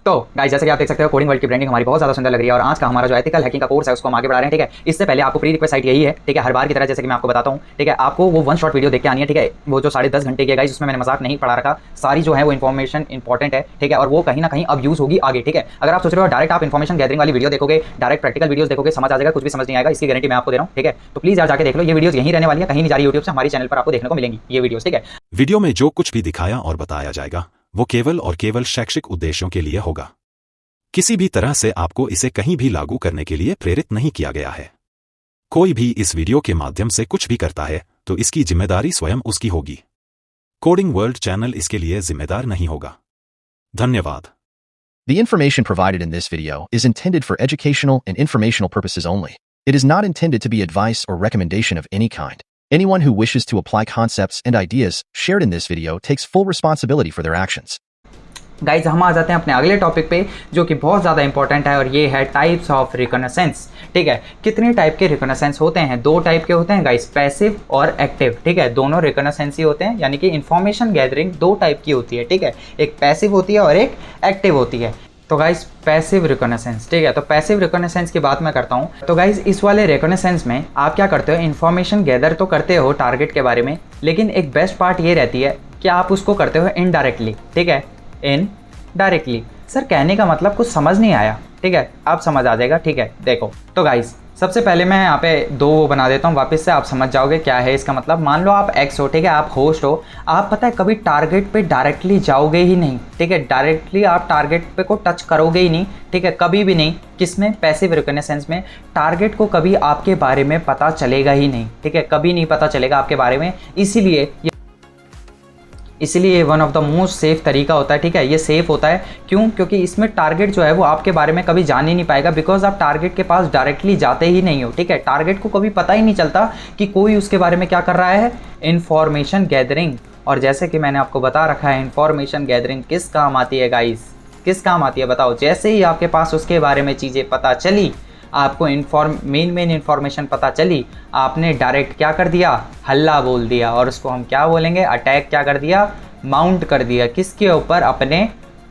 तो गाइस जैसे कि आप देख सकते हो कोडिंग वर्ल्ड की ब्रांडिंग हमारी बहुत ज़्यादा सुंदर लग रही है और आज का हमारा जो एथिकल हैकिंग का कोर्स है उसको हम आगे बढ़ा रहे हैं। ठीक है, इससे पहले आपको प्री रिक्वेस्ट साइट यही है, ठीक है, हर बार की तरह जैसे कि मैं आपको बताता हूँ, ठीक है, आपको वो वन शॉट वीडियो देख के आनी है। ठीक है, वो जो 10.5 घंटे की है गाइस, उसमें मैंने मजाक नहीं पढ़ा रखा, सारी जो है वो इन्फॉर्मेशन इंपॉर्टेंट है। ठीक है, और वो कहीं ना कहीं अब यूज होगी आगे। ठीक है, अगर आप सोच रहे हो डायरेक्ट आप इन्फॉर्मेशन गैदरिंग वाली वीडियो देखोगे, डायरेक्ट प्रैक्टिकल वीडियोस देखोगे, समझ आ जाएगा, कुछ भी समझ नहीं आएगा, इसकी गारंटी मैं आपको दे रहा हूँ। ठीक है, तो प्लीज यार जाके देख लो, ये वीडियोस यहीं रहने वाली है, कहीं नहीं जा रही, यूट्यूब से हमारी चैनल पर आपको देखने को मिलेंगी ये वीडियोस। ठीक है, वीडियो में जो कुछ भी दिखाया और बताया जाएगा वो केवल और केवल शैक्षिक उद्देश्यों के लिए होगा। किसी भी तरह से आपको इसे कहीं भी लागू करने के लिए प्रेरित नहीं किया गया है। कोई भी इस वीडियो के माध्यम से कुछ भी करता है तो इसकी जिम्मेदारी स्वयं उसकी होगी। कोडिंग वर्ल्ड चैनल इसके लिए जिम्मेदार नहीं होगा। धन्यवाद। The information provided in this video is intended for educational and informational purposes only. It is not intended to be advice or recommendation of any kind. Anyone who wishes to apply concepts and ideas shared in this video takes full responsibility for their actions. Guys हम आ जाते हैं अपने अगले topic पे जो कि बहुत ज़्यादा इंपॉर्टेंट है और ये है टाइप्स ऑफ रिकॉग्निसेंस। ठीक है, कितने टाइप के रिकॉग्निसेंस होते हैं? दो टाइप के होते हैं गाइज, पैसिव और एक्टिव। ठीक है, दोनों रिकॉग्निसेंस ही होते हैं, यानी कि इन्फॉर्मेशन गैदरिंग दो टाइप की होती है। ठीक है, एक पैसिव होती है और एक एक्टिव होती है। तो गाइज पैसिव रिकॉग्निसेंस, ठीक है, तो पैसिव रिकॉग्निसेंस की बात मैं करता हूँ। तो गाइज इस वाले रिकॉग्निसेंस में आप क्या करते हो, इन्फॉर्मेशन गैदर तो करते हो टारगेट के बारे में, लेकिन एक बेस्ट पार्ट ये रहती है कि आप उसको करते हो इनडायरेक्टली। ठीक है, इनडायरेक्टली। सर कहने का मतलब कुछ समझ नहीं आया। ठीक है, आप समझ आ जाएगा। ठीक है, देखो तो गाइज सबसे पहले मैं यहाँ पे दो बना देता हूँ, वापस से आप समझ जाओगे क्या है इसका मतलब। मान लो आप एक्स हो, ठीक है, आप होस्ट हो, आप पता है कभी टारगेट पे डायरेक्टली जाओगे ही नहीं। ठीक है, डायरेक्टली आप टारगेट पे को टच करोगे ही नहीं। ठीक है, कभी भी नहीं। किसमें? पैसिव रिकॉग्निसेंस में टारगेट को कभी आपके बारे में पता चलेगा ही नहीं। ठीक है, कभी नहीं पता चलेगा आपके बारे में, इसीलिए one of the most safe तरीका होता है। ठीक है, ये सेफ होता है क्यों? क्योंकि इसमें टारगेट जो है वो आपके बारे में कभी जान ही नहीं पाएगा, बिकॉज आप टारगेट के पास डायरेक्टली जाते ही नहीं हो। ठीक है, टारगेट को कभी पता ही नहीं चलता कि कोई उसके बारे में क्या कर रहा है, इन्फॉर्मेशन गैदरिंग। और जैसे कि मैंने आपको बता रखा है, इन्फॉर्मेशन गैदरिंग किस काम आती है गाइस, किस काम आती है बताओ? जैसे ही आपके पास उसके बारे में चीज़ें पता चली, आपको मेन इन्फॉर्मेशन पता चली, आपने डायरेक्ट क्या कर दिया, हल्ला बोल दिया, और उसको हम क्या बोलेंगे, अटैक क्या कर दिया, माउंट कर दिया। किसके ऊपर? अपने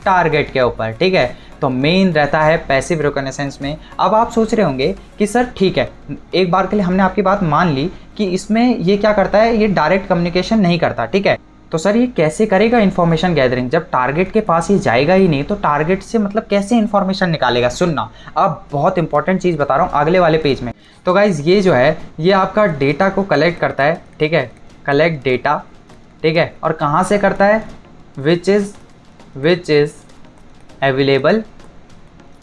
टारगेट के ऊपर। ठीक है, तो मेन रहता है पैसिव रिकॉग्निसेंस में। अब आप सोच रहे होंगे कि सर ठीक है, एक बार के लिए हमने आपकी बात मान ली कि इसमें ये क्या करता है, ये डायरेक्ट कम्युनिकेशन नहीं करता। ठीक है, तो सर ये कैसे करेगा इन्फॉर्मेशन गैदरिंग? जब टारगेट के पास ही जाएगा ही नहीं तो टारगेट से मतलब कैसे इन्फॉर्मेशन निकालेगा? सुनना, अब बहुत इंपॉर्टेंट चीज़ बता रहा हूँ अगले वाले पेज में। तो गाइज ये जो है ये आपका डेटा को कलेक्ट करता है। ठीक है, कलेक्ट डेटा। ठीक है, और कहाँ से करता है? Which is available.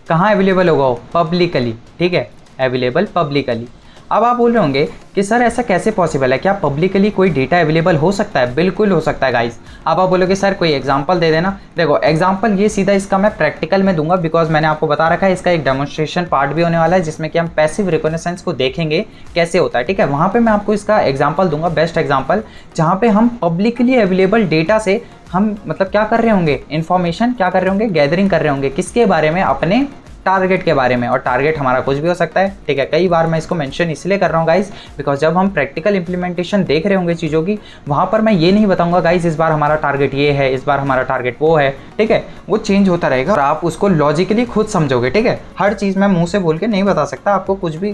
कहाँ अवेलेबल होगा वो? पब्लिकली। ठीक है, अवेलेबल पब्लिकली। अब आप बोल रहे होंगे कि सर ऐसा कैसे पॉसिबल है, क्या पब्लिकली कोई डेटा अवेलेबल हो सकता है? बिल्कुल हो सकता है गाइस। अब आप बोलोगे सर कोई एग्जांपल दे देना। देखो एग्जांपल ये सीधा इसका मैं प्रैक्टिकल में दूंगा, बिकॉज मैंने आपको बता रखा है इसका एक डेमोन्स्ट्रेशन पार्ट भी होने वाला है जिसमें कि हम पैसिव रिकॉग्निसेंस को देखेंगे कैसे होता है। ठीक है, वहाँ पर मैं आपको इसका एग्जाम्पल दूंगा, बेस्ट एग्जाम्पल, जहाँ पर हम पब्लिकली अवेलेबल डेटा से हम मतलब क्या कर रहे होंगे, इन्फॉर्मेशन क्या कर रहे होंगे, गैदरिंग कर रहे होंगे। किसके बारे में? अपने टारगेट के बारे में। और टारगेट हमारा कुछ भी हो सकता है। ठीक है, कई बार मैं इसको मेंशन इसलिए कर रहा हूँ गाइस, बिकॉज जब हम प्रैक्टिकल इंप्लीमेंटेशन देख रहे होंगे चीज़ों की, वहाँ पर मैं ये नहीं बताऊंगा गाइस इस बार हमारा टारगेट ये है, इस बार हमारा टारगेट वो है। ठीक है, वो चेंज होता रहेगा और आप उसको लॉजिकली खुद समझोगे। ठीक है, हर चीज़ मैं मुँह से बोल के नहीं बता सकता, आपको कुछ भी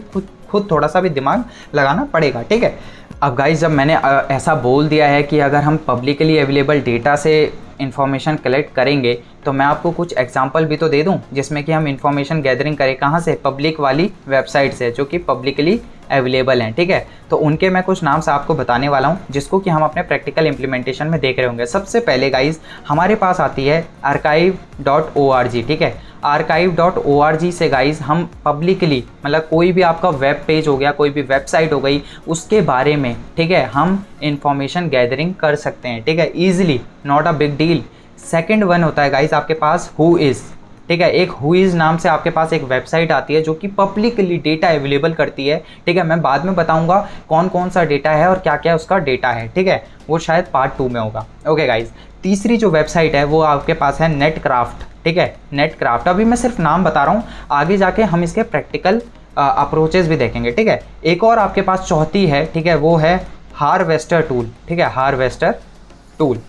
खुद थोड़ा सा भी दिमाग लगाना पड़ेगा। ठीक है, अब गाइस जब मैंने ऐसा बोल दिया है कि अगर हम पब्लिकली अवेलेबल डेटा से इन्फॉर्मेशन कलेक्ट करेंगे, तो मैं आपको कुछ एग्जांपल भी तो दे दूं जिसमें कि हम इन्फॉर्मेशन गैदरिंग करें। कहाँ से? पब्लिक वाली वेबसाइट से जो कि पब्लिकली अवेलेबल हैं। ठीक है, तो उनके मैं कुछ नाम से आपको बताने वाला हूँ जिसको कि हम अपने प्रैक्टिकल इम्प्लीमेंटेशन में देख रहे होंगे। सबसे पहले गाइज हमारे पास आती है archive.org। ठीक है, archive.org से गाइज हम पब्लिकली मतलब कोई भी आपका वेब पेज हो गया, कोई भी वेबसाइट हो गई, उसके बारे में, ठीक है, हम इंफॉर्मेशन गैदरिंग कर सकते हैं। ठीक है, easily, not a big deal. Second one होता है गाइज आपके पास हु इज़। ठीक है, एक हु इज़ नाम से आपके पास एक वेबसाइट आती है जो कि पब्लिकली डेटा अवेलेबल करती है। ठीक है, मैं बाद में बताऊंगा कौन कौन सा डेटा है और क्या क्या उसका डेटा है। ठीक है, वो शायद पार्ट 2 में होगा। ओके गाइज, तीसरी जो वेबसाइट है वो आपके पास है नेटक्राफ्ट। ठीक है, नेटक्राफ्ट। अभी मैं सिर्फ नाम बता रहा हूँ, आगे जाके हम इसके प्रैक्टिकल अप्रोचेस भी देखेंगे। ठीक है, एक और आपके पास चौथी है। ठीक है, वो है हार्वेस्टर टूल। ठीक है, हार्वेस्टर टूल,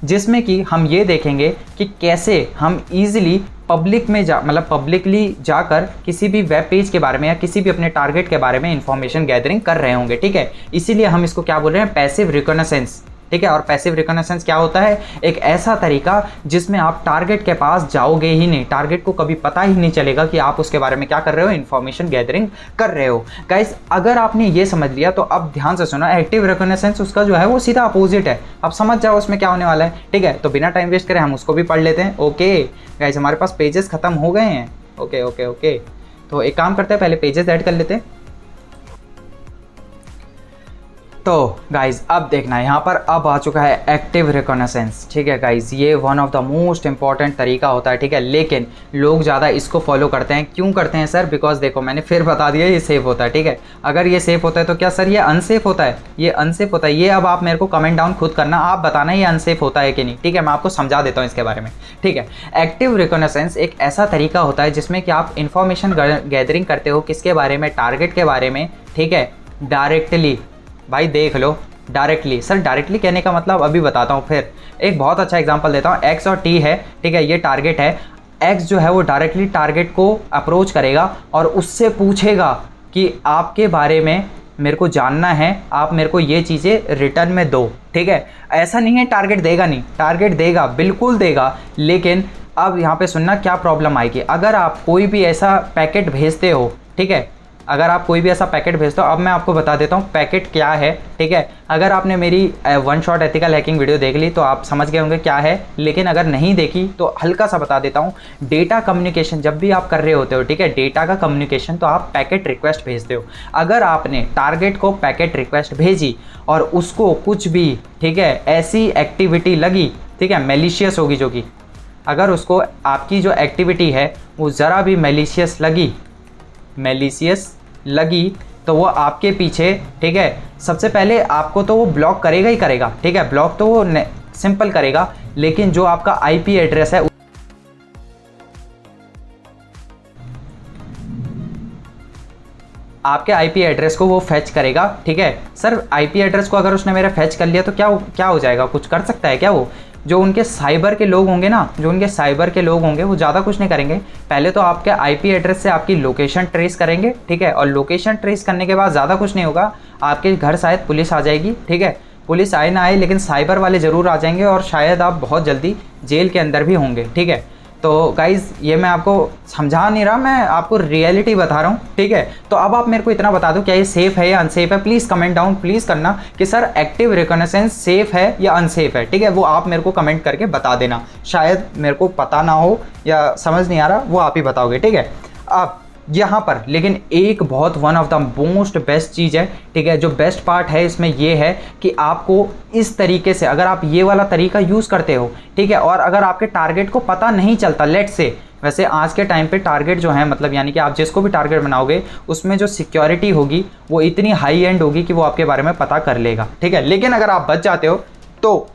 जिसमें कि हम ये देखेंगे कि कैसे हम ईजिली पब्लिक में मतलब पब्लिकली जाकर किसी भी वेब पेज के बारे में या किसी भी अपने टारगेट के बारे में इंफॉर्मेशन गैदरिंग कर रहे होंगे, ठीक है। इसीलिए हम इसको क्या बोल रहे हैं, पैसिव रिकॉग्निसेंस, ठीक है। और पैसिव रिकॉग्निसेंस क्या होता है, एक ऐसा तरीका जिसमें आप टारगेट के पास जाओगे ही नहीं, टारगेट को कभी पता ही नहीं चलेगा कि आप उसके बारे में क्या कर रहे हो, इंफॉर्मेशन गैदरिंग कर रहे हो। गाइस अगर आपने ये समझ लिया तो अब ध्यान से सुना, एक्टिव रिकॉग्निसेंस उसका जो है वो सीधा अपोजिट है। अब समझ जाओ उसमें क्या होने वाला है, ठीक है। तो बिना टाइम वेस्ट करें हम उसको भी पढ़ लेते हैं। ओके गाइस, हमारे पास पेजेस खत्म हो गए हैं। ओके ओके ओके, तो एक काम करते हैं, पहले पेजेस ऐड कर लेते हैं। तो गाइज अब देखना यहाँ पर अब आ चुका है एक्टिव रिकॉग्निसेंस, ठीक है गाइज। ये one of the most important तरीका होता है, ठीक है। लेकिन लोग ज़्यादा इसको फॉलो करते हैं, क्यों करते हैं सर? बिकॉज देखो मैंने फिर बता दिया ये सेफ होता है, ठीक है। अगर ये सेफ होता है तो क्या सर ये अनसेफ होता है? ये अनसेफ होता है। ये अब आप मेरे को कमेंट डाउन खुद करना, आप बताना ये अनसेफ होता है कि नहीं, ठीक है। मैं आपको समझा देता हूँ इसके बारे में, ठीक है। एक्टिव रिकॉग्निसेंस एक ऐसा तरीका होता है जिसमें कि आप इंफॉर्मेशन गैदरिंग करते हो, किसके बारे में? टारगेट के बारे में, ठीक है। डायरेक्टली, भाई देख लो, डायरेक्टली। सर डायरेक्टली कहने का मतलब अभी बताता हूँ। फिर एक बहुत अच्छा एग्जांपल देता हूँ। एक्स और टी है, ठीक है, ये टारगेट है। एक्स जो है वो डायरेक्टली टारगेट को अप्रोच करेगा और उससे पूछेगा कि आपके बारे में मेरे को जानना है, आप मेरे को ये चीज़ें रिटर्न में दो, ठीक है। ऐसा नहीं है टारगेट देगा नहीं, टारगेट देगा, बिल्कुल देगा। लेकिन अब यहाँ पे सुनना क्या प्रॉब्लम आएगी। अगर आप कोई भी ऐसा पैकेट भेजते हो, ठीक है, अगर आप कोई भी ऐसा पैकेट भेजते हो, अब मैं आपको बता देता हूँ पैकेट क्या है, ठीक है। अगर आपने मेरी one shot ethical hacking video देख ली तो आप समझ गए होंगे क्या है, लेकिन अगर नहीं देखी तो हल्का सा बता देता हूँ। डेटा कम्युनिकेशन जब भी आप कर रहे होते हो, ठीक है, डेटा का कम्युनिकेशन, तो आप पैकेट रिक्वेस्ट भेजते हो। अगर आपने टारगेट को पैकेट रिक्वेस्ट भेजी और उसको कुछ भी, ठीक है, ऐसी एक्टिविटी लगी, ठीक है, मैलिशियस होगी, जो कि अगर उसको आपकी जो एक्टिविटी है वो ज़रा भी मैलिशियस लगी तो वो आपके पीछे, ठीक है, सबसे पहले आपको तो वो ब्लॉक करेगा ही करेगा, ठीक है। ब्लॉक तो वो सिंपल करेगा, लेकिन जो आपका आईपी एड्रेस है आपके आईपी एड्रेस को वो फैच करेगा, ठीक है। सर आईपी एड्रेस को अगर उसने मेरा फैच कर लिया तो क्या हो जाएगा? कुछ कर सकता है क्या वो? जो उनके साइबर के लोग होंगे ना, जो उनके साइबर के लोग होंगे वो ज़्यादा कुछ नहीं करेंगे। पहले तो आपके आईपी एड्रेस से आपकी लोकेशन ट्रेस करेंगे, ठीक है, और लोकेशन ट्रेस करने के बाद ज़्यादा कुछ नहीं होगा, आपके घर शायद पुलिस आ जाएगी, ठीक है। पुलिस आए ना आए, लेकिन साइबर वाले ज़रूर आ जाएंगे और शायद आप बहुत जल्दी जेल के अंदर भी होंगे, ठीक है। तो गाइज़ ये मैं आपको समझा नहीं रहा, मैं आपको रियलिटी बता रहा हूँ, ठीक है। तो अब आप मेरे को इतना बता दो, क्या ये सेफ़ है या अनसेफ है? प्लीज़ कमेंट डाउन प्लीज़ करना कि सर एक्टिव रिकॉग्निसेंस सेफ़ है या अनसेफ है, ठीक है। वो आप मेरे को कमेंट करके बता देना, शायद मेरे को पता ना हो या समझ नहीं आ रहा, वो आप ही बताओगे, ठीक है। अब यहाँ पर लेकिन एक बहुत one of the most best चीज़ है, ठीक है। जो बेस्ट पार्ट है इसमें ये है कि आपको इस तरीके से, अगर आप ये वाला तरीका यूज़ करते हो, ठीक है, और अगर आपके टारगेट को पता नहीं चलता, लेट से, वैसे आज के टाइम पे टारगेट जो है, मतलब यानी कि आप जिसको भी टारगेट बनाओगे उसमें जो सिक्योरिटी होगी वो इतनी हाई एंड होगी कि वो आपके बारे में पता कर लेगा, ठीक है। लेकिन अगर आप बच जाते हो तो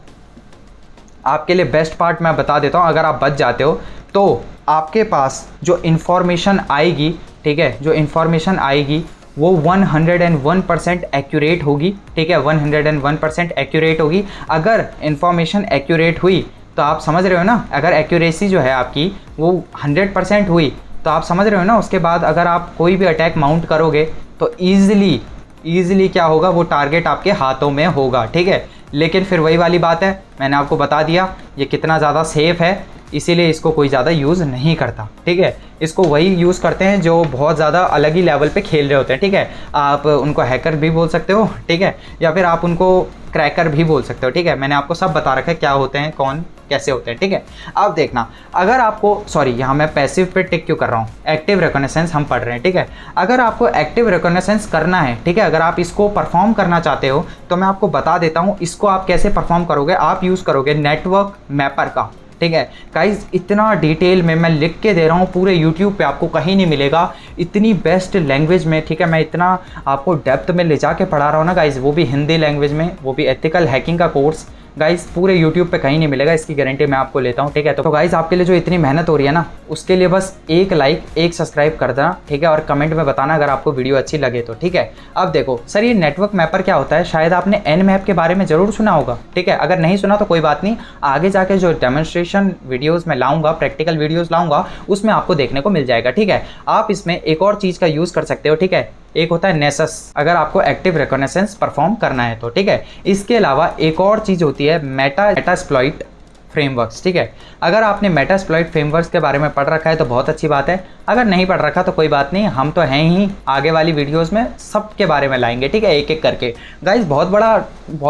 आपके लिए बेस्ट पार्ट मैं बता देता हूँ, अगर आप बच जाते हो तो आपके पास जो इन्फॉर्मेशन आएगी, ठीक है, जो इन्फॉर्मेशन आएगी वो 101% एक्यूरेट होगी, ठीक है, 101% एक्यूरेट होगी। अगर इन्फॉर्मेशन एक्यूरेट हुई तो आप समझ रहे हो ना, अगर एक्यूरेसी जो है आपकी वो 100% हुई तो आप समझ रहे हो ना, उसके बाद अगर आप कोई भी अटैक माउंट करोगे तो ईज़िली क्या होगा, वो टारगेट आपके हाथों में होगा, ठीक है। लेकिन फिर वही वाली बात है, मैंने आपको बता दिया ये कितना ज़्यादा सेफ़ है, इसीलिए इसको कोई ज़्यादा यूज़ नहीं करता, ठीक है। इसको वही यूज़ करते हैं जो बहुत ज़्यादा अलग ही लेवल पे खेल रहे होते हैं, ठीक है। आप उनको हैकर भी बोल सकते हो, ठीक है, या फिर आप उनको क्रैकर भी बोल सकते हो, ठीक है। मैंने आपको सब बता रखा है क्या होते हैं, कौन कैसे होते हैं, ठीक है। अब देखना, अगर आपको, सॉरी यहाँ मैं पैसिव पे टिक क्यों कर रहा हूँ, एक्टिव रिकॉग्निसेंस हम पढ़ रहे हैं, ठीक है। अगर आपको एक्टिव रिकॉग्निसेंस करना है, ठीक है, अगर आप इसको परफॉर्म करना चाहते हो तो मैं आपको बता देता हूँ इसको आप कैसे परफॉर्म करोगे। आप यूज़ करोगे नेटवर्क मैपर का, ठीक है। गाइज इतना डिटेल में मैं लिख के दे रहा हूँ, पूरे यूट्यूब पे आपको कहीं नहीं मिलेगा, इतनी बेस्ट लैंग्वेज में, ठीक है। मैं इतना आपको डेप्थ में ले जाके पढ़ा रहा हूँ ना गाइज, वो भी हिंदी लैंग्वेज में, वो भी एथिकल हैकिंग का कोर्स, गाइस पूरे यूट्यूब पे कहीं नहीं मिलेगा, इसकी गारंटी मैं आपको लेता हूँ, ठीक है। तो गाइस आपके लिए जो इतनी मेहनत हो रही है ना, उसके लिए बस एक लाइक, एक सब्सक्राइब कर देना, ठीक है, और कमेंट में बताना अगर आपको वीडियो अच्छी लगे तो, ठीक है। अब देखो सर, ये नेटवर्क मैपर क्या होता है, शायद आपने Nmap के बारे में जरूर सुना होगा, ठीक है। अगर नहीं सुना तो कोई बात नहीं, आगे जाके जो डेमोन्स्ट्रेशन वीडियोज़ में लाऊंगा, प्रैक्टिकल वीडियोज़ लाऊंगा, उसमें आपको देखने को मिल जाएगा, ठीक है। आप इसमें एक और चीज़ का यूज़ कर सकते हो, ठीक है। एक होता है नेसस, अगर आपको एक्टिव रिकॉग्निशंस परफॉर्म करना है तो, ठीक है। इसके अलावा एक और चीज़ होती है मेटास्प्लॉइट फ्रेमवर्क्स, ठीक है। अगर आपने मेटास्प्लॉइट फ्रेमवर्क्स के बारे में पढ़ रखा है तो बहुत अच्छी बात है, अगर नहीं पढ़ रखा तो कोई बात नहीं, हम तो हैं ही, आगे वाली वीडियोस में सब के बारे में लाएंगे, ठीक है, एक एक करके। गाइस बहुत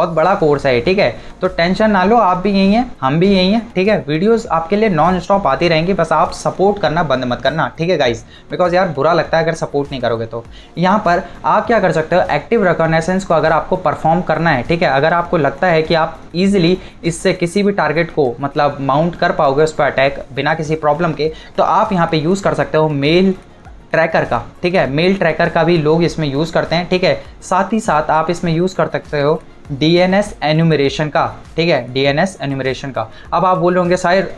बड़ा कोर्स है, ठीक है, तो टेंशन ना लो, आप भी यही हैं, हम भी यही हैं, ठीक है। वीडियोस आपके लिए नॉन स्टॉप आती रहेंगी, बस आप सपोर्ट करना बंद मत करना, ठीक है गाइस, बिकॉज यार बुरा लगता है अगर सपोर्ट नहीं करोगे तो। यहाँ पर आप क्या कर सकते हो, एक्टिव रिकॉग्निशंस को अगर आपको परफॉर्म करना है, ठीक है, अगर आपको लगता है कि आप ईजिली इससे किसी भी टारगेट को मतलब माउंट कर पाओगे उस पर अटैक बिना किसी प्रॉब्लम के, तो आप यहाँ पे यूज़ कर सकते हो मेल ट्रैकर का, ठीक है। मेल ट्रैकर का भी लोग इसमें यूज़ करते हैं, ठीक है। साथ ही साथ आप इसमें यूज़ कर सकते हो DNS एन्यूमरेशन का, ठीक है, DNS एन्यूमरेशन का। अब आप बोल रहे होंगे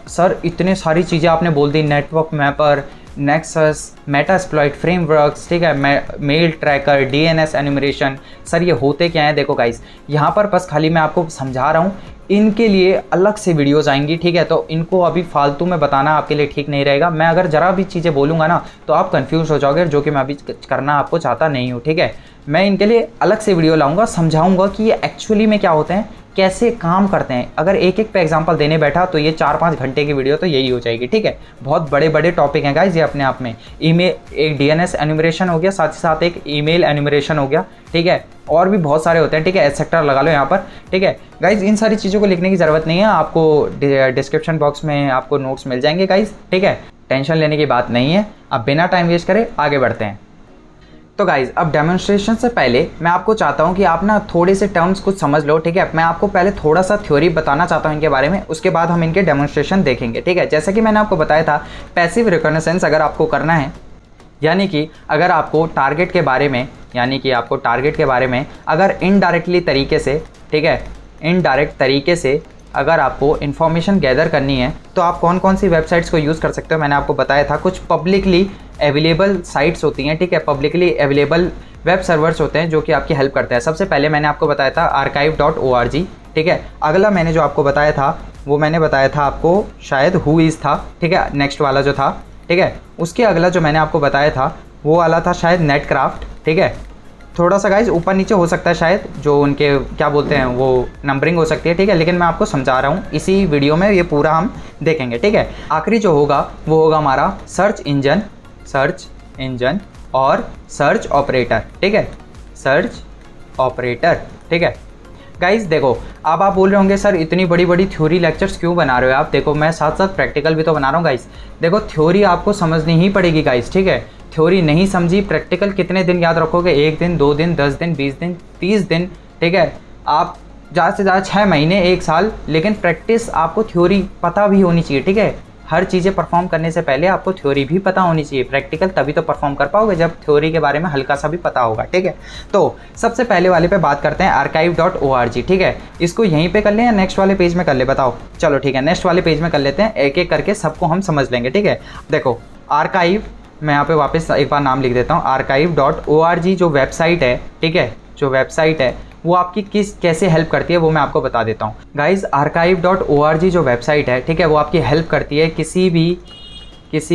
सर इतने सारी चीज़ें आपने बोल दी, network mapper, Nessus, Metasploit frameworks, ठीक है, mail tracker, DNS enumeration, sir ये होते क्या है? देखो गाइस, यहाँ पर बस खाली मैं आपको समझा रहा हूँ, इनके लिए अलग से वीडियोस आएंगी, ठीक है। तो इनको अभी फालतू में बताना आपके लिए ठीक नहीं रहेगा। मैं अगर ज़रा भी चीज़ें बोलूँगा ना तो आप कंफ्यूज हो जाओगे, जो कि मैं अभी करना आपको चाहता नहीं हूँ, ठीक है। मैं इनके लिए अलग से वीडियो लाऊंगा, समझाऊंगा कि ये एक्चुअली में क्या होते हैं, कैसे काम करते हैं। अगर एक एक पे एग्जांपल देने बैठा तो ये 4-5 घंटे की वीडियो तो यही हो जाएगी, ठीक है। बहुत बड़े बड़े टॉपिक हैं गाइज ये अपने आप में। ईमेल, एक DNS एन्यूमरेशन हो गया, साथ ही साथ एक ईमेल एन्यूमरेशन हो गया, ठीक है, और भी बहुत सारे होते हैं, ठीक है, एटसेट्रा लगा लो यहाँ पर, ठीक है गाइज। इन सारी चीज़ों को लिखने की ज़रूरत नहीं है, आपको डिस्क्रिप्शन बॉक्स में आपको नोट्स मिल जाएंगे गाइज, ठीक है, टेंशन लेने की बात नहीं है। अब बिना टाइम वेस्ट करे आगे बढ़ते हैं। तो गाइज़ अब डेमोन्स्ट्रेशन से पहले मैं आपको चाहता हूं कि आप ना थोड़े से टर्म्स कुछ समझ लो, ठीक है। मैं आपको पहले थोड़ा सा थ्योरी बताना चाहता हूं इनके बारे में, उसके बाद हम इनके डेमोन्स्ट्रेशन देखेंगे, ठीक है। जैसा कि मैंने आपको बताया था, पैसिव रिकॉग्निशंस अगर आपको करना है, यानी कि अगर आपको टारगेट के बारे में अगर इनडायरेक्टली तरीके से, ठीक है, इनडायरेक्ट तरीके से अगर आपको इन्फॉर्मेशन गैदर करनी है तो आप कौन कौन सी वेबसाइट्स को यूज़ कर सकते हो। मैंने आपको बताया था कुछ पब्लिकली अवेलेबल साइट्स होती हैं, ठीक है, पब्लिकली अवेलेबल वेब सर्वर्स होते हैं जो कि आपकी हेल्प करते हैं। सबसे पहले मैंने आपको बताया था archive.org, ठीक है। अगला मैंने जो आपको बताया था वो मैंने बताया था आपको शायद Whois था, ठीक है, नेक्स्ट वाला जो था, ठीक है। उसके अगला जो मैंने आपको बताया था वो वाला था शायद नेटक्राफ्ट, ठीक है। थोड़ा सा गाइज ऊपर नीचे हो सकता है शायद, जो उनके क्या बोलते हैं वो नंबरिंग हो सकती है, ठीक है, लेकिन मैं आपको समझा रहा हूँ, इसी वीडियो में ये पूरा हम देखेंगे, ठीक है। आखिरी जो होगा वो होगा हमारा सर्च इंजन और सर्च ऑपरेटर, ठीक है, सर्च ऑपरेटर, ठीक है। गाइज देखो, अब आप बोल रहे होंगे सर इतनी बड़ी बड़ी थ्योरी लेक्चर्स क्यों बना रहे हो आप? देखो मैं साथ साथ प्रैक्टिकल भी तो बना रहा हूँ गाइज। देखो थ्योरी आपको समझनी ही पड़ेगी गाइज, ठीक है। थ्योरी नहीं समझी, प्रैक्टिकल कितने दिन याद रखोगे? 1 दिन, 2 दिन, 10 दिन, 20 दिन, 30 दिन, ठीक है, आप ज़्यादा से ज़्यादा 6 महीने, 1 साल, लेकिन प्रैक्टिस आपको थ्योरी पता भी होनी चाहिए, ठीक है। हर चीज़ें परफॉर्म करने से पहले आपको थ्योरी भी पता होनी चाहिए। प्रैक्टिकल तभी तो परफॉर्म कर पाओगे जब थ्योरी के बारे में हल्का सा भी पता होगा, ठीक है। तो सबसे पहले वाले पे बात करते हैं, archive.org, ठीक है। इसको यहीं पे कर लें या नेक्स्ट वाले पेज में कर ले, बताओ? चलो ठीक है, नेक्स्ट वाले पेज में कर लेते हैं, एक एक करके सबको हम समझ लेंगे, ठीक है। देखो आर्काइव, मैं यहाँ पे वापस एक बार नाम लिख देता हूँ, archive.org जो वेबसाइट है, ठीक है, जो वेबसाइट है वो आपकी कैसे हेल्प करती है वो मैं आपको बता देता हूँ गाइज। archive.org जो वेबसाइट है, ठीक है, वो आपकी हेल्प करती है किसी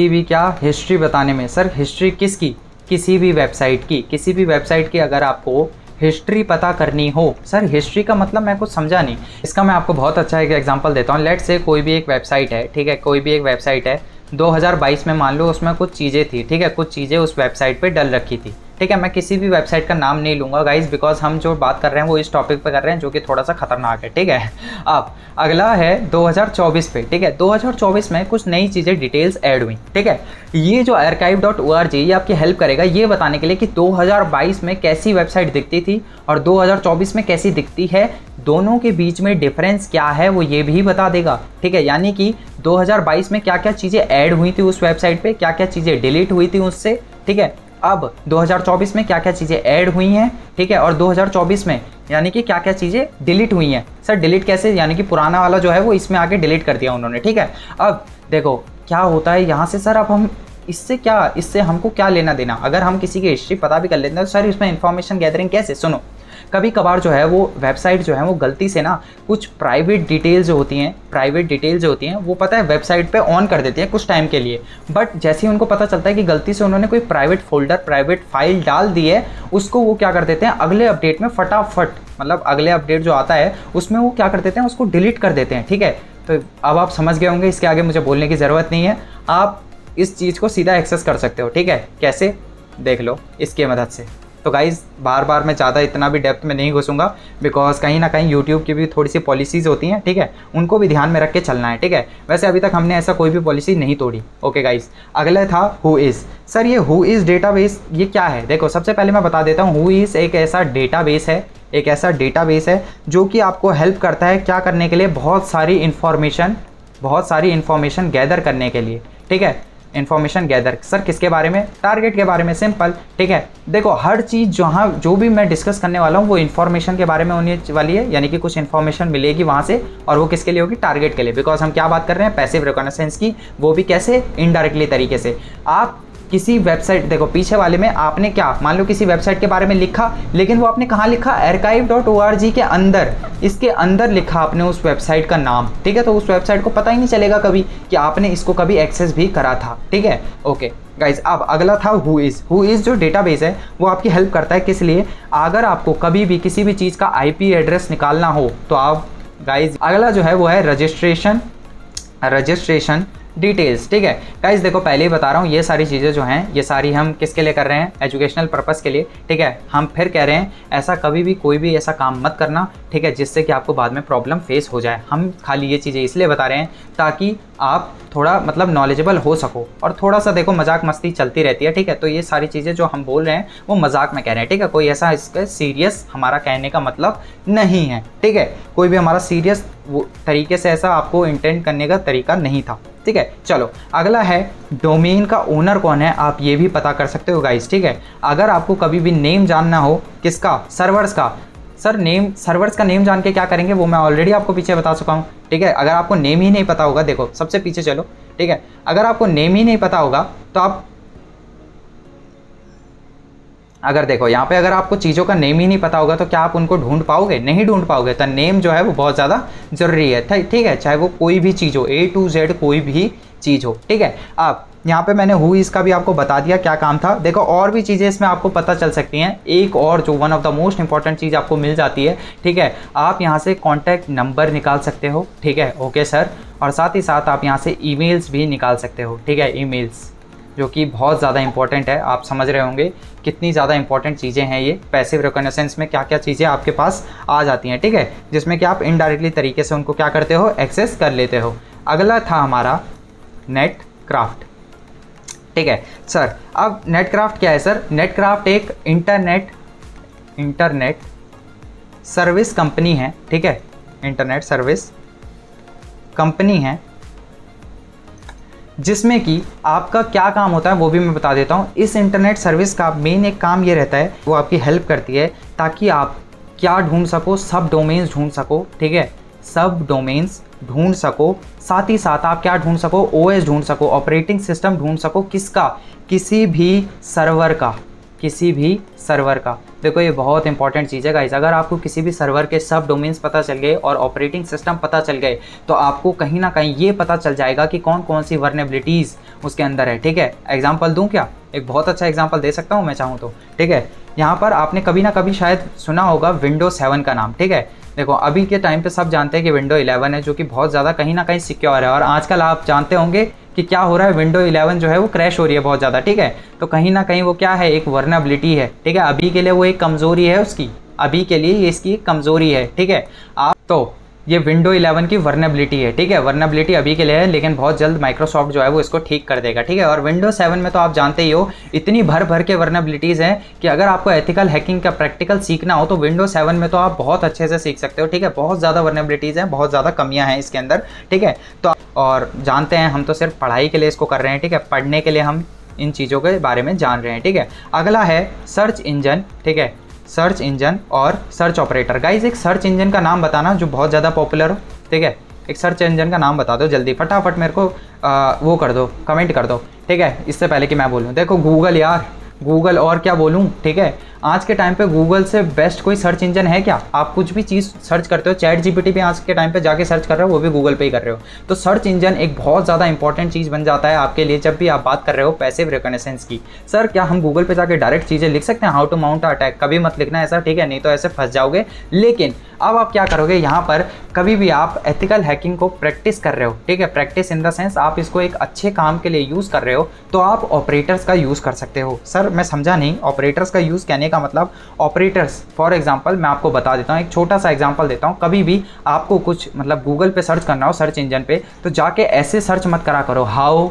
भी क्या हिस्ट्री बताने में। सर हिस्ट्री किसकी? किसी भी वेबसाइट की अगर आपको हिस्ट्री पता करनी हो। सर हिस्ट्री का मतलब मैं कुछ समझा नहीं, इसका मैं आपको बहुत अच्छा एक एग्जांपल देता हूँ। लेट्स से कोई भी एक वेबसाइट है, ठीक है, कोई भी एक वेबसाइट है 2022 में, मान लो उसमें कुछ चीज़ें थी, ठीक है, कुछ चीज़ें उस वेबसाइट पे डल रखी थी, ठीक है। मैं किसी भी वेबसाइट का नाम नहीं लूँगा गाइज, बिकॉज हम जो बात कर रहे हैं वो इस टॉपिक पे कर रहे हैं जो कि थोड़ा सा खतरनाक है, ठीक है। अब अगला है 2024 पे, ठीक है, 2024 में कुछ नई चीज़ें डिटेल्स ऐड हुई, ठीक है। ये जो archive.org ये आपकी हेल्प करेगा ये बताने के लिए कि 2022 में कैसी वेबसाइट दिखती थी और 2024 में कैसी दिखती है, दोनों के बीच में डिफरेंस क्या है वो ये भी बता देगा, ठीक है। यानी कि 2022 में क्या क्या चीज़ें ऐड हुई थी उस वेबसाइट पे, क्या क्या चीज़ें डिलीट हुई थी उससे, ठीक है, अब 2024 में क्या क्या चीज़ें ऐड हुई हैं, ठीक है, और 2024 में यानी कि क्या क्या चीज़ें डिलीट हुई हैं। सर डिलीट कैसे, यानी कि पुराना वाला जो है वो इसमें आके डिलीट कर दिया उन्होंने, ठीक है। अब देखो क्या होता है यहाँ से, सर अब हम इससे हमको क्या लेना देना। अगर हम किसी की हिस्ट्री पता भी कर लेते हैं तो सर इसमें इन्फॉर्मेशन गैदरिंग कैसे, सुनो, कभी कभार जो है वो वेबसाइट जो है वो गलती से ना कुछ प्राइवेट डिटेल्स जो होती हैं वो पता है वेबसाइट पे ऑन कर देती हैं कुछ टाइम के लिए, बट जैसे ही उनको पता चलता है कि गलती से उन्होंने कोई प्राइवेट फोल्डर, प्राइवेट फाइल डाल दी है, उसको वो क्या कर देते हैं अगले अपडेट में फटाफट, मतलब अगले अपडेट जो आता है उसमें वो क्या कर देते हैं उसको डिलीट कर देते हैं, ठीक है। तो अब आप समझ गए होंगे, इसके आगे मुझे बोलने की ज़रूरत नहीं है, आप इस चीज़ को सीधा एक्सेस कर सकते हो, ठीक है। कैसे, देख लो इसकी मदद से। तो गाइज़ बार बार मैं ज़्यादा इतना भी डेप्थ में नहीं घुसूंगा, बिकॉज कहीं ना कहीं यूट्यूब की भी थोड़ी सी पॉलिसीज़ होती हैं, ठीक है, उनको भी ध्यान में रख के चलना है, ठीक है। वैसे अभी तक हमने ऐसा कोई भी पॉलिसी नहीं तोड़ी। ओके गाइज़, अगला था हु इज़। सर ये हु इज़ डेटाबेस ये क्या है, देखो सबसे पहले मैं बता देता हूँ, हु इज़ एक ऐसा डेटाबेस है जो कि आपको हेल्प करता है क्या करने के लिए, बहुत सारी इन्फॉर्मेशन गैदर करने के लिए, ठीक है। इन्फॉर्मेशन गैदर सर किसके बारे में, टारगेट के बारे में, सिंपल, ठीक है। देखो हर चीज़ जो भी मैं डिस्कस करने वाला हूँ वो इन्फॉर्मेशन के बारे में होने वाली है, यानी कि कुछ इन्फॉर्मेशन मिलेगी वहाँ से, और वो किसके लिए होगी, टारगेट के लिए। बिकॉज हम क्या बात कर रहे हैं, पैसिव रिकॉग्निशंस की, वो भी कैसे, इनडायरेक्टली तरीके से। आप किसी वेबसाइट, देखो पीछे वाले में आपने क्या, मान लो किसी वेबसाइट के बारे में लिखा, लेकिन वो आपने कहाँ लिखा, archive.org के अंदर, इसके अंदर लिखा आपने उस वेबसाइट का नाम, ठीक है। तो उस वेबसाइट को पता ही नहीं चलेगा कभी कि आपने इसको कभी एक्सेस भी करा था, ठीक है। ओके गाइज, अब अगला था हु इज़ जो डेटाबेस है वो आपकी हेल्प करता है किस लिए, अगर आपको कभी भी किसी भी चीज़ का IP एड्रेस निकालना हो तो आप गाइज, अगला जो है वो है रजिस्ट्रेशन डिटेल्स, ठीक है। गाइस देखो पहले ही बता रहा हूँ, ये सारी चीज़ें जो हैं ये सारी हम किसके लिए कर रहे हैं, एजुकेशनल पर्पस के लिए, ठीक है। हम फिर कह रहे हैं ऐसा कभी भी कोई भी ऐसा काम मत करना, ठीक है, जिससे कि आपको बाद में प्रॉब्लम फेस हो जाए। हम खाली ये चीज़ें इसलिए बता रहे हैं ताकि आप थोड़ा मतलब नॉलेजेबल हो सको, और थोड़ा सा देखो मजाक मस्ती चलती रहती है, ठीक है। तो ये सारी चीज़ें जो हम बोल रहे हैं वो मजाक में कह रहे हैं, ठीक है। कोई ऐसा इसका सीरियस हमारा कहने का मतलब नहीं है, ठीक है। कोई भी हमारा सीरियस वो तरीके से ऐसा आपको इंटेंड करने का तरीका नहीं था, ठीक है। चलो अगला है डोमेन का ओनर कौन है, आप ये भी पता कर सकते हो गाइस, ठीक है। अगर आपको कभी भी नेम जानना हो किसका, सर्वर्स का, सर सर्वर्स का नेम जान के क्या करेंगे वो मैं ऑलरेडी आपको पीछे बता चुका हूँ, ठीक है। अगर आपको नेम ही नहीं पता होगा, देखो सबसे पीछे चलो, ठीक है, अगर आपको नेम ही नहीं पता होगा तो आप, अगर देखो यहाँ पे अगर आपको चीज़ों का नेम ही नहीं पता होगा तो क्या आप उनको ढूंढ पाओगे, नहीं ढूंढ पाओगे। तो नेम जो है वो बहुत ज़्यादा ज़रूरी है, ठीक है, चाहे वो कोई भी चीज़ हो, A to Z कोई भी चीज़ हो, ठीक है। अब यहाँ पे मैंने हु इज़ का भी आपको बता दिया क्या काम था। देखो और भी चीज़ें इसमें आपको पता चल सकती हैं, एक और जो one of the most important चीज़ आपको मिल जाती है, ठीक है। आप यहाँ से कॉन्टैक्ट नंबर निकाल सकते हो, ठीक है, ओके सर, और साथ ही साथ आप यहाँ से ईमेल्स भी निकाल सकते हो, ठीक है, ईमेल्स, जो कि बहुत ज़्यादा इंपॉर्टेंट है। आप समझ रहे होंगे कितनी ज़्यादा इंपॉर्टेंट चीज़ें हैं ये, पैसिव रिकॉग्निशंस में क्या क्या चीज़ें आपके पास आ जाती हैं, ठीक है, जिसमें कि आप इनडायरेक्टली तरीके से उनको क्या करते हो, एक्सेस कर लेते हो। अगला था हमारा नेटक्राफ्ट, ठीक है सर। अब नेटक्राफ्ट क्या है सर, नेटक्राफ्ट एक इंटरनेट सर्विस कंपनी है, ठीक है, इंटरनेट सर्विस कंपनी है, जिसमें कि आपका क्या काम होता है वो भी मैं बता देता हूँ। इस इंटरनेट सर्विस का मेन एक काम ये रहता है, वो आपकी हेल्प करती है ताकि आप क्या ढूंढ सको, सब डोमेन्स ढूंढ सको, ठीक है, सब डोमेन्स ढूंढ सको, साथ ही साथ आप क्या ढूंढ सको, OS ढूंढ सको, ऑपरेटिंग सिस्टम ढूंढ सको, किसका, किसी भी सर्वर का। देखो ये बहुत इंपॉर्टेंट चीज़ है गाइस, अगर आपको किसी भी सर्वर के सब डोमेन्स पता चल गए और ऑपरेटिंग सिस्टम पता चल गए तो आपको कहीं ना कहीं ये पता चल जाएगा कि कौन कौन सी वर्नेबिलिटीज़ उसके अंदर है, ठीक है। एग्जांपल दूं क्या, एक बहुत अच्छा एग्जांपल दे सकता हूं मैं चाहूँ तो, ठीक है। यहाँ पर आपने कभी ना कभी शायद सुना होगा विंडोज 7 का नाम, ठीक है। देखो अभी के टाइम पे सब जानते हैं कि विंडो 11 है जो कि बहुत ज़्यादा कहीं ना कहीं सिक्योर है, और आजकल आप जानते होंगे कि क्या हो रहा है, विंडो 11 जो है वो क्रैश हो रही है बहुत ज़्यादा, ठीक है। तो कहीं ना कहीं वो क्या है, एक वर्नेबिलिटी है, ठीक है, अभी के लिए वो एक कमज़ोरी है उसकी, अभी के लिए ये इसकी कमज़ोरी है, ठीक है। आप तो ये विंडो 11 की वर्नेबिलिटी है, ठीक है, वर्नेबिलिटी अभी के लिए है, लेकिन बहुत जल्द माइक्रोसॉफ्ट जो है वो इसको ठीक कर देगा, ठीक है। और विंडो 7 में तो आप जानते ही हो इतनी भर के वर्नेबिलिटीज़ हैं कि अगर आपको एथिकल हैकिंग का प्रैक्टिकल सीखना हो तो विंडो 7 में तो आप बहुत अच्छे से सीख सकते हो, ठीक है। बहुत ज़्यादा वर्नेबिलिटीज़ हैं, बहुत ज़्यादा कमियाँ हैं इसके अंदर, ठीक है। तो और जानते हैं हम तो सिर्फ पढ़ाई के लिए इसको कर रहे हैं, ठीक है, पढ़ने के लिए हम इन चीज़ों के बारे में जान रहे हैं, ठीक है। अगला है सर्च इंजन, ठीक है, सर्च इंजन और सर्च ऑपरेटर। गाइज एक सर्च इंजन का नाम बताना जो बहुत ज़्यादा पॉपुलर हो, ठीक है, एक सर्च इंजन का नाम बता दो जल्दी, फटाफट मेरे को वो कर दो, कमेंट कर दो, ठीक है, इससे पहले कि मैं बोलूँ। देखो गूगल यार, गूगल, और क्या बोलूँ, ठीक है। आज के टाइम पे गूगल से बेस्ट कोई सर्च इंजन है क्या? आप कुछ भी चीज़ सर्च करते हो, चैट जीपीटी पे आज के टाइम पे जाके सर्च कर रहे हो, वो भी गूगल पे ही कर रहे हो। तो सर्च इंजन एक बहुत ज़्यादा इंपॉर्टेंट चीज़ बन जाता है आपके लिए जब भी आप बात कर रहे हो पैसिव रिकॉग्निशंस की। सर क्या हम गूगल पे जाके डायरेक्ट चीज़ें लिख सकते हैं, हाउ टू माउंट अटैक? कभी मत लिखना ऐसा, ठीक है, नहीं तो ऐसे फंस जाओगे। लेकिन अब आप क्या करोगे, यहाँ पर कभी भी आप एथिकल हैकिंग को प्रैक्टिस कर रहे हो, ठीक है, प्रैक्टिस इन द सेंस आप इसको एक अच्छे काम के लिए यूज़ कर रहे हो, तो आप ऑपरेटर्स का यूज़ कर सकते हो। सर मैं समझा नहीं, ऑपरेटर्स का यूज़ कहने का मतलब ऑपरेटर्स, फॉर एग्जांपल मैं आपको बता देता हूँ, एक छोटा सा एग्जांपल देता हूँ। कभी भी आपको कुछ मतलब गूगल पे सर्च करना हो, सर्च इंजन पे, तो जाके ऐसे सर्च मत करा करो, how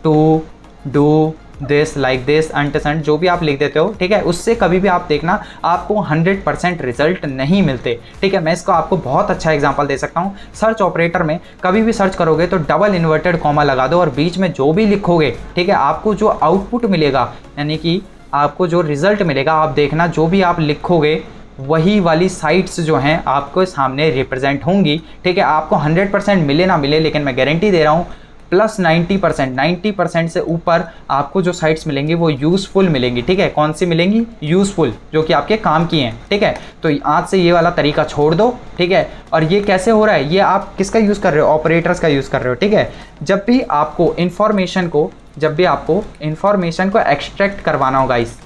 to do this like this अंटसेंट, जो भी आप लिख देते हो, ठीक है, उससे कभी भी आप देखना आपको 100% रिजल्ट नहीं मिलते, ठीक है। मैं इसको आपको बहुत अच्छा एग्जांपल दे सकता हूँ। सर्च ऑपरेटर में कभी भी सर्च करोगे तो डबल इन्वर्टेड कॉमा लगा दो और बीच में जो भी लिखोगे, ठीक है, आपको जो आउटपुट मिलेगा, यानी कि आपको जो रिजल्ट मिलेगा, आप देखना जो भी आप लिखोगे वही वाली साइट्स जो हैं आपको सामने रिप्रेजेंट होंगी, ठीक है। आपको 100% मिले ना मिले, लेकिन मैं गारंटी दे रहा हूँ प्लस 90% से ऊपर आपको जो साइट्स मिलेंगी वो यूज़फुल मिलेंगी, ठीक है। कौन सी मिलेंगी? यूज़फुल, जो कि आपके काम की हैं, ठीक है। तो आज से ये वाला तरीका छोड़ दो, ठीक है। और ये कैसे हो रहा है, ये आप किसका यूज़ कर रहे हो? ऑपरेटर्स का यूज़ कर रहे हो, ठीक है। जब भी आपको इन्फॉर्मेशन को एक्सट्रैक्ट करवाना हो गाइस,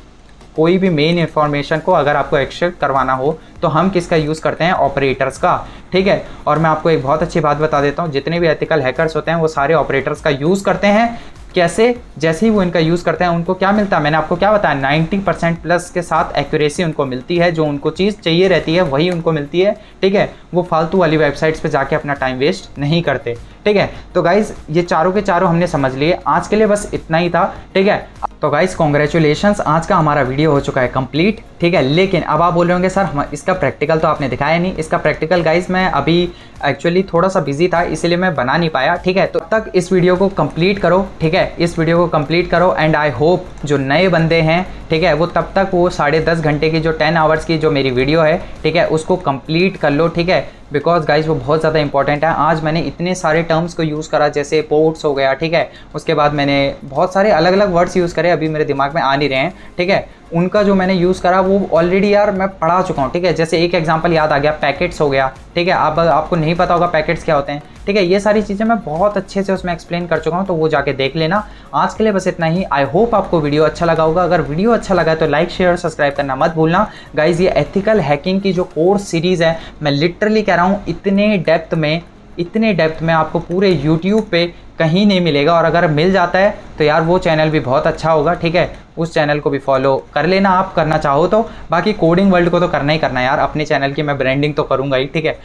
कोई भी मेन इन्फॉर्मेशन को अगर आपको एक्सट्रैक्ट करवाना हो तो हम किसका यूज़ करते हैं? ऑपरेटर्स का, ठीक है। और मैं आपको एक बहुत अच्छी बात बता देता हूँ, जितने भी एथिकल हैकर्स होते हैं वो सारे ऑपरेटर्स का यूज़ करते हैं। कैसे? जैसे ही वो इनका यूज़ करते हैं उनको क्या मिलता है, मैंने आपको क्या बताया, 90% प्लस के साथ एक्यूरेसी उनको मिलती है, जो उनको चीज़ चाहिए रहती है वही उनको मिलती है, ठीक है। वो फालतू वाली वेबसाइट्स पे जाके अपना टाइम वेस्ट नहीं करते, ठीक है। तो गाइज़ ये चारों के चारों हमने समझ लिए, आज के लिए बस इतना ही था, ठीक है। तो गाइज़ कॉन्ग्रेचुलेशंस, आज का हमारा वीडियो हो चुका है कंप्लीट, ठीक है। लेकिन अब आप बोल रहे होंगे सर हम इसका प्रैक्टिकल तो आपने दिखाया नहीं। इसका प्रैक्टिकल गाइज़ मैं अभी एक्चुअली थोड़ा सा बिजी था इसलिए मैं बना नहीं पाया, ठीक है। तो तक इस वीडियो को कंप्लीट करो, ठीक है, इस वीडियो को कंप्लीट करो। एंड आई होप जो नए बंदे हैं, ठीक है, वो तब तक वो 10.5 घंटे की जो 10 आवर्स की जो मेरी वीडियो है, ठीक है, उसको कंप्लीट कर लो, ठीक है। बिकॉज गाइज वो बहुत ज़्यादा इंपॉर्टेंट है। आज मैंने इतने सारे टर्म्स को यूज़ करा, जैसे पोर्ट्स हो गया, ठीक है, उसके बाद मैंने बहुत सारे अलग अलग वर्ड्स यूज़ करे, अभी मेरे दिमाग में आ नहीं रहे हैं, ठीक है। उनका जो मैंने यूज़ करा वो ऑलरेडी यार मैं पढ़ा चुका हूँ, ठीक है। जैसे एक एग्जांपल याद आ गया, पैकेट्स हो गया, ठीक है। आपको नहीं पता होगा पैकेट्स क्या होते हैं, ठीक है। ये सारी चीज़ें मैं बहुत अच्छे से उसमें एक्सप्लेन कर चुका हूँ, तो वो जाके देख लेना। आज के लिए बस इतना ही। आई होप आपको वीडियो अच्छा लगा होगा। अगर वीडियो अच्छा लगा है तो लाइक शेयर और सब्सक्राइब करना मत भूलना गाइज। ये एथिकल हैकिंग की जो कोर्स सीरीज़ है, मैं लिटरली कह रहा हूँ इतने डेप्थ में आपको पूरे यूट्यूब पे कहीं नहीं मिलेगा। और अगर मिल जाता है तो यार वो चैनल भी बहुत अच्छा होगा, ठीक है। उस चैनल को भी फॉलो कर लेना आप करना चाहो तो। बाकी कोडिंग वर्ल्ड को तो करना ही करना है यार, अपने चैनल की मैं ब्रांडिंग तो करूँगा ही, ठीक है।